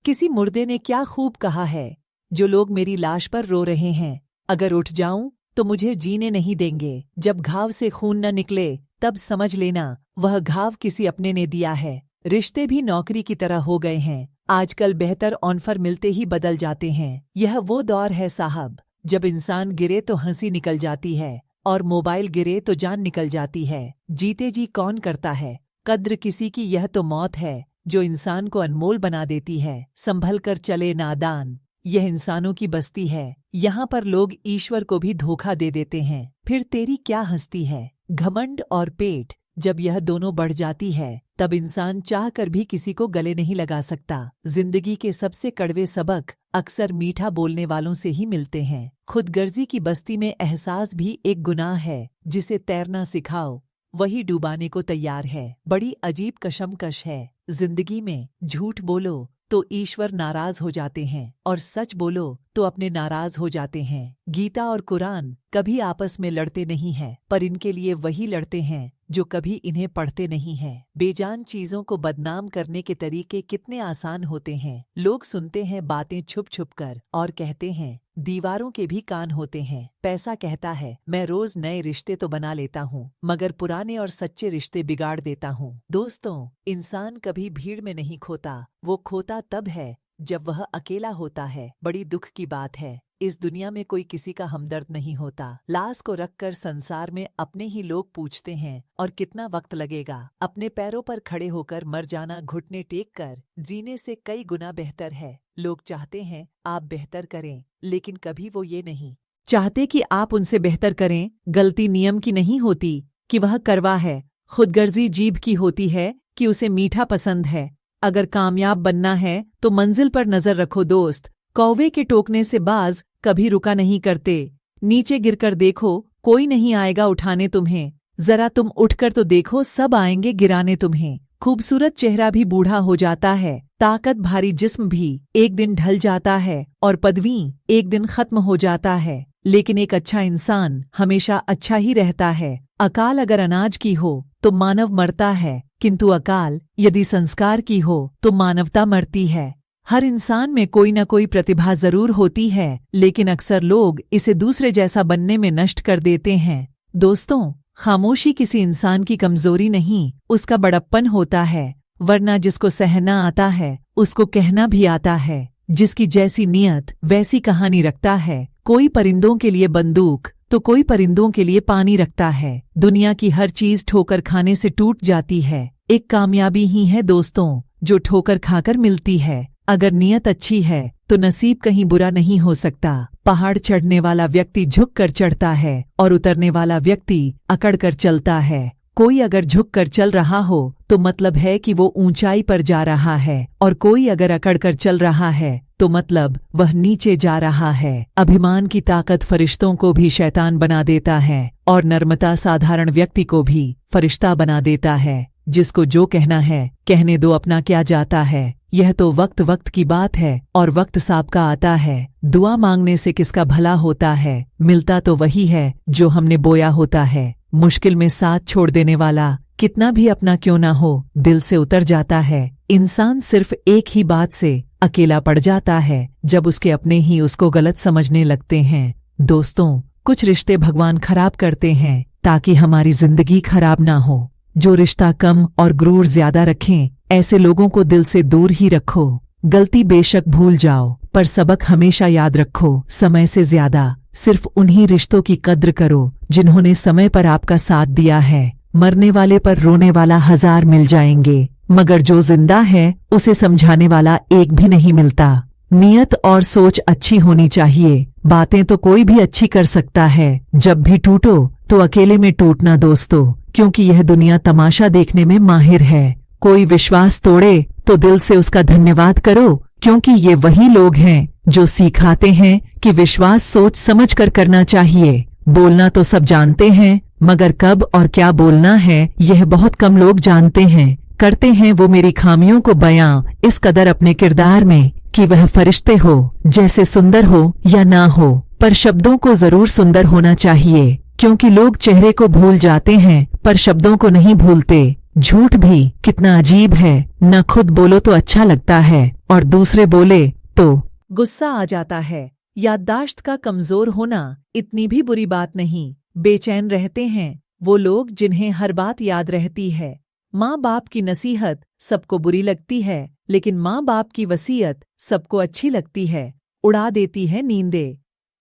किसी मुर्दे ने क्या खूब कहा है, जो लोग मेरी लाश पर रो रहे हैं, अगर उठ जाऊं तो मुझे जीने नहीं देंगे। जब घाव से खून न निकले तब समझ लेना वह घाव किसी अपने ने दिया है। रिश्ते भी नौकरी की तरह हो गए हैं, आजकल बेहतर ऑफर मिलते ही बदल जाते हैं। यह वो दौर है साहब, जब इंसान गिरे तो हंसी निकल जाती है और मोबाइल गिरे तो जान निकल जाती है। जीते जी कौन करता है कद्र किसी की, यह तो मौत है जो इंसान को अनमोल बना देती है। संभल कर चले नादान, यह इंसानों की बस्ती है, यहाँ पर लोग ईश्वर को भी धोखा दे देते हैं। फिर तेरी क्या हस्ती है, घमंड और पेट, जब यह दोनों बढ़ जाती है तब इंसान चाह कर भी किसी को गले नहीं लगा सकता। जिंदगी के सबसे कड़वे सबक अक्सर मीठा बोलने वालों से ही मिलते हैं। खुदगर्जी की बस्ती में एहसास भी एक गुनाह है, जिसे तैरना सिखाओ वही डुबाने को तैयार है। बड़ी अजीब कशमकश है जिंदगी में, झूठ बोलो तो ईश्वर नाराज हो जाते हैं और सच बोलो तो अपने नाराज हो जाते हैं। गीता और कुरान कभी आपस में लड़ते नहीं हैं, पर इनके लिए वही लड़ते हैं जो कभी इन्हें पढ़ते नहीं हैं। बेजान चीजों को बदनाम करने के तरीके कितने आसान होते हैं। लोग सुनते हैं बातें छुप छुप कर और कहते हैं दीवारों के भी कान होते हैं। पैसा कहता है मैं रोज नए रिश्ते तो बना लेता हूँ, मगर पुराने और सच्चे रिश्ते बिगाड़ देता हूँ। दोस्तों, इंसान कभी भीड़ में नहीं खोता, वो खोता तब है जब वह अकेला होता है। बड़ी दुख की बात है, इस दुनिया में कोई किसी का हमदर्द नहीं होता। लाश को रखकर संसार में अपने ही लोग पूछते हैं और कितना वक्त लगेगा। अपने पैरों पर खड़े होकर मर जाना घुटने टेक कर जीने से कई गुना बेहतर है। लोग चाहते हैं आप बेहतर करें, लेकिन कभी वो ये नहीं चाहते कि आप उनसे बेहतर करें। गलती नियम की नहीं होती कि वह करवा है, खुदगर्जी जीभ की होती है कि उसे मीठा पसंद है। अगर कामयाब बनना है तो मंजिल पर नजर रखो दोस्त, कौवे के टोकने से बाज कभी रुका नहीं करते। नीचे गिरकर देखो कोई नहीं आएगा उठाने तुम्हें, जरा तुम उठकर तो देखो सब आएंगे गिराने तुम्हें। खूबसूरत चेहरा भी बूढ़ा हो जाता है, ताकत भारी जिस्म भी एक दिन ढल जाता है और पदवी एक दिन खत्म हो जाता है, लेकिन एक अच्छा इंसान हमेशा अच्छा ही रहता है। अकाल अगर अनाज की हो तो मानव मरता है, किंतु अकाल यदि संस्कार की हो तो मानवता मरती है। हर इंसान में कोई न कोई प्रतिभा जरूर होती है, लेकिन अक्सर लोग इसे दूसरे जैसा बनने में नष्ट कर देते हैं। दोस्तों, खामोशी किसी इंसान की कमजोरी नहीं, उसका बड़प्पन होता है, वरना जिसको सहना आता है उसको कहना भी आता है। जिसकी जैसी नियत वैसी कहानी रखता है। कोई परिंदों के लिए बंदूक तो कोई परिंदों के लिए पानी रखता है। दुनिया की हर चीज ठोकर खाने से टूट जाती है, एक कामयाबी ही है दोस्तों जो ठोकर खाकर मिलती है। अगर नियत अच्छी है तो नसीब कहीं बुरा नहीं हो सकता। पहाड़ चढ़ने वाला व्यक्ति झुक कर चढ़ता है और उतरने वाला व्यक्ति अकड़ कर चलता है। कोई अगर झुक कर चल रहा हो तो मतलब है कि वो ऊंचाई पर जा रहा है, और कोई अगर अकड़ कर चल रहा है तो मतलब वह नीचे जा रहा है। अभिमान की ताकत फरिश्तों को भी शैतान बना देता है और नर्मता साधारण व्यक्ति को भी फरिश्ता बना देता है। जिसको जो कहना है कहने दो, अपना क्या जाता है। यह तो वक्त वक्त की बात है और वक्त सांप का आता है। दुआ मांगने से किसका भला होता है, मिलता तो वही है जो हमने बोया होता है। मुश्किल में साथ छोड़ देने वाला कितना भी अपना क्यों ना हो दिल से उतर जाता है। इंसान सिर्फ एक ही बात से अकेला पड़ जाता है, जब उसके अपने ही उसको गलत समझने लगते हैं। दोस्तों, कुछ रिश्ते भगवान खराब करते हैं ताकि हमारी जिंदगी खराब ना हो। जो रिश्ता कम और गुरूर ज्यादा रखें, ऐसे लोगों को दिल से दूर ही रखो। गलती बेशक भूल जाओ, पर सबक हमेशा याद रखो। समय से ज्यादा सिर्फ उन्हीं रिश्तों की कद्र करो जिन्होंने समय पर आपका साथ दिया है। मरने वाले पर रोने वाला 1000 मिल जाएंगे, मगर जो जिंदा है उसे समझाने वाला एक भी नहीं मिलता। नियत और सोच अच्छी होनी चाहिए। बातें तो कोई भी अच्छी कर सकता है, जब भी टूटो तो अकेले में टूटना दोस्तों, क्योंकि यह दुनिया तमाशा देखने में माहिर है। कोई विश्वास तोड़े तो दिल से उसका धन्यवाद करो, क्योंकि ये वही लोग हैं जो सिखाते हैं कि विश्वास सोच समझ कर करना चाहिए। बोलना तो सब जानते हैं, मगर कब और क्या बोलना है यह बहुत कम लोग जानते हैं। करते हैं वो मेरी खामियों को बयां इस कदर अपने किरदार में कि वह फरिश्ते हो जैसे सुंदर हो या ना हो, पर शब्दों को जरूर सुंदर होना चाहिए, क्योंकि लोग चेहरे को भूल जाते हैं पर शब्दों को नहीं भूलते। झूठ भी कितना अजीब है, न खुद बोलो तो अच्छा लगता है और दूसरे बोले तो गुस्सा आ जाता है। याददाश्त का कमजोर होना इतनी भी बुरी बात नहीं। बेचैन रहते हैं वो लोग जिन्हें हर बात याद रहती है। माँ बाप की नसीहत सबको बुरी लगती है, लेकिन माँ बाप की वसीयत सबको अच्छी लगती है, उड़ा देती है नींदें।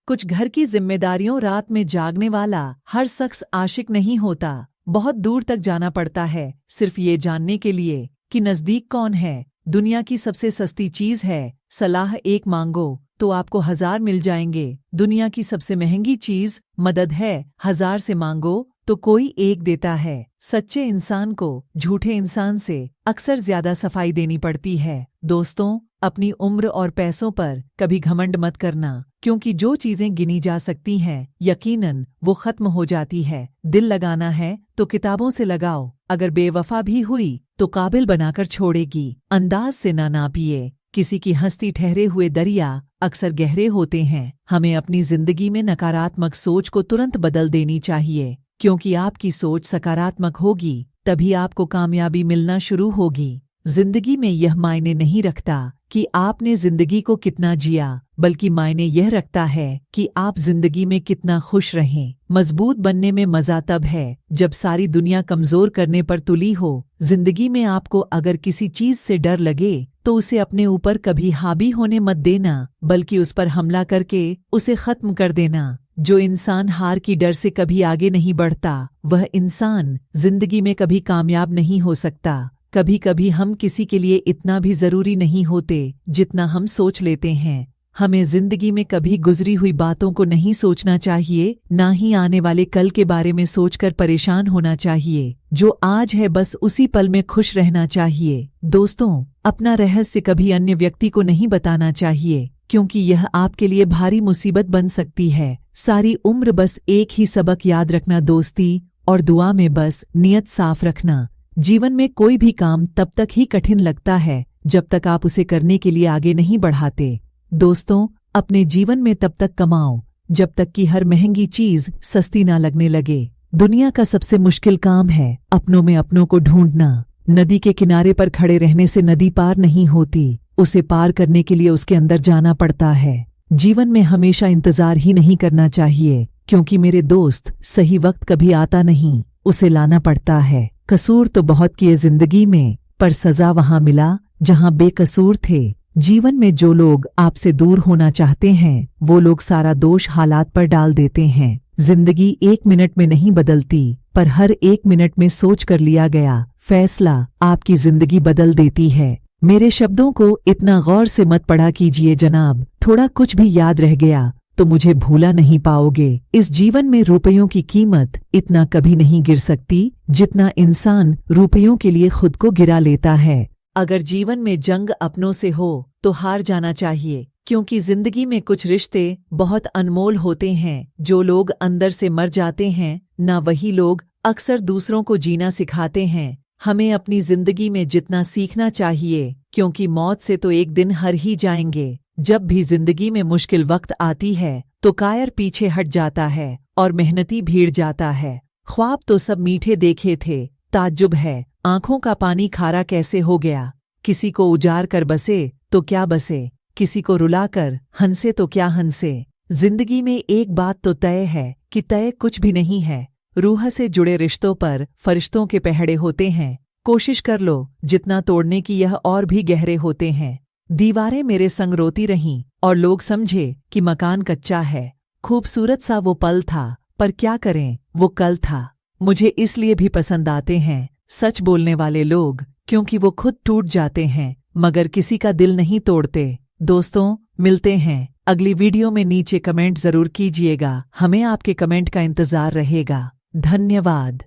कुछ घर की जिम्मेदारियों रात में जागने वाला हर शख्स आशिक नहीं होता। बहुत दूर तक जाना पड़ता है सिर्फ ये जानने के लिए कि नजदीक कौन है। दुनिया की सबसे सस्ती चीज है सलाह, एक मांगो तो आपको 1000 मिल जाएंगे। दुनिया की सबसे महंगी चीज मदद है, 1000 से मांगो तो कोई एक देता है। सच्चे इंसान को झूठे इंसान से अक्सर ज्यादा सफाई देनी पड़ती है। दोस्तों, अपनी उम्र और पैसों पर कभी घमंड मत करना, क्योंकि जो चीजें गिनी जा सकती हैं यकीनन वो खत्म हो जाती है। दिल लगाना है तो किताबों से लगाओ, अगर बेवफा भी हुई तो काबिल बनाकर छोड़ेगी। अंदाज से ना नापिए, किसी की हंसती ठहरे हुए दरिया अक्सर गहरे होते हैं। हमें अपनी जिंदगी में नकारात्मक सोच को तुरंत बदल देनी चाहिए, क्योंकि आपकी सोच सकारात्मक होगी तभी आपको कामयाबी मिलना शुरू होगी। जिंदगी में यह मायने नहीं रखता कि आपने जिंदगी को कितना जिया, बल्कि मायने यह रखता है कि आप जिंदगी में कितना खुश रहें। मजबूत बनने में मजा तब है जब सारी दुनिया कमजोर करने पर तुली हो। जिंदगी में आपको अगर किसी चीज से डर लगे तो उसे अपने ऊपर कभी हावी होने मत देना, बल्कि उस पर हमला करके उसे खत्म कर देना। जो इंसान हार की डर से कभी आगे नहीं बढ़ता, वह इंसान जिंदगी में कभी कामयाब नहीं हो सकता। कभी कभी हम किसी के लिए इतना भी जरूरी नहीं होते जितना हम सोच लेते हैं। हमें जिंदगी में कभी गुजरी हुई बातों को नहीं सोचना चाहिए, ना ही आने वाले कल के बारे में सोचकर परेशान होना चाहिए। जो आज है बस उसी पल में खुश रहना चाहिए। दोस्तों, अपना रहस्य कभी अन्य व्यक्ति को नहीं बताना चाहिए, क्योंकि यह आपके लिए भारी मुसीबत बन सकती है। सारी उम्र बस एक ही सबक याद रखना, दोस्ती और दुआ में बस नियत साफ रखना। जीवन में कोई भी काम तब तक ही कठिन लगता है जब तक आप उसे करने के लिए आगे नहीं बढ़ाते। दोस्तों, अपने जीवन में तब तक कमाओ जब तक कि हर महंगी चीज सस्ती ना लगने लगे। दुनिया का सबसे मुश्किल काम है अपनों में अपनों को ढूंढना। नदी के किनारे पर खड़े रहने से नदी पार नहीं होती, उसे पार करने के लिए उसके अंदर जाना पड़ता है। जीवन में हमेशा इंतजार ही नहीं करना चाहिए, क्योंकि मेरे दोस्त सही वक्त कभी आता नहीं, उसे लाना पड़ता है। कसूर तो बहुत किए जिंदगी में, पर सजा वहां मिला जहां बेकसूर थे। जीवन में जो लोग आपसे दूर होना चाहते हैं वो लोग सारा दोष हालात पर डाल देते हैं। जिंदगी 1 मिनट में नहीं बदलती, पर हर 1 मिनट में सोच कर लिया गया फैसला आपकी जिंदगी बदल देती है। मेरे शब्दों को इतना गौर से मत पढ़ा कीजिए जनाब, थोड़ा कुछ भी याद रह गया तो मुझे भूला नहीं पाओगे। इस जीवन में रुपयों की कीमत इतना कभी नहीं गिर सकती जितना इंसान रुपयों के लिए खुद को गिरा लेता है। अगर जीवन में जंग अपनों से हो तो हार जाना चाहिए, क्योंकि जिंदगी में कुछ रिश्ते बहुत अनमोल होते हैं। जो लोग अंदर से मर जाते हैं ना, वही लोग अक्सर दूसरों को जीना सिखाते हैं। हमें अपनी जिंदगी में जितना सीखना चाहिए, क्योंकि मौत से तो एक दिन हर ही जाएंगे। जब भी जिंदगी में मुश्किल वक्त आती है तो कायर पीछे हट जाता है और मेहनती भीड़ जाता है। ख्वाब तो सब मीठे देखे थे, ताज्जुब है आंखों का पानी खारा कैसे हो गया। किसी को उजाड़ कर बसे तो क्या बसे, किसी को रुलाकर हंसे तो क्या हंसे। जिंदगी में एक बात तो तय है कि तय कुछ भी नहीं है। रूह से जुड़े रिश्तों पर फरिश्तों के पहरे होते हैं। कोशिश कर लो जितना तोड़ने की, यह और भी गहरे होते हैं। दीवारें मेरे संग रोती रहीं और लोग समझे कि मकान कच्चा है। खूबसूरत सा वो पल था, पर क्या करें वो कल था। मुझे इसलिए भी पसंद आते हैं सच बोलने वाले लोग, क्योंकि वो खुद टूट जाते हैं मगर किसी का दिल नहीं तोड़ते। दोस्तों, मिलते हैं अगली वीडियो में। नीचे कमेंट जरूर कीजिएगा, हमें आपके कमेंट का इंतजार रहेगा। धन्यवाद।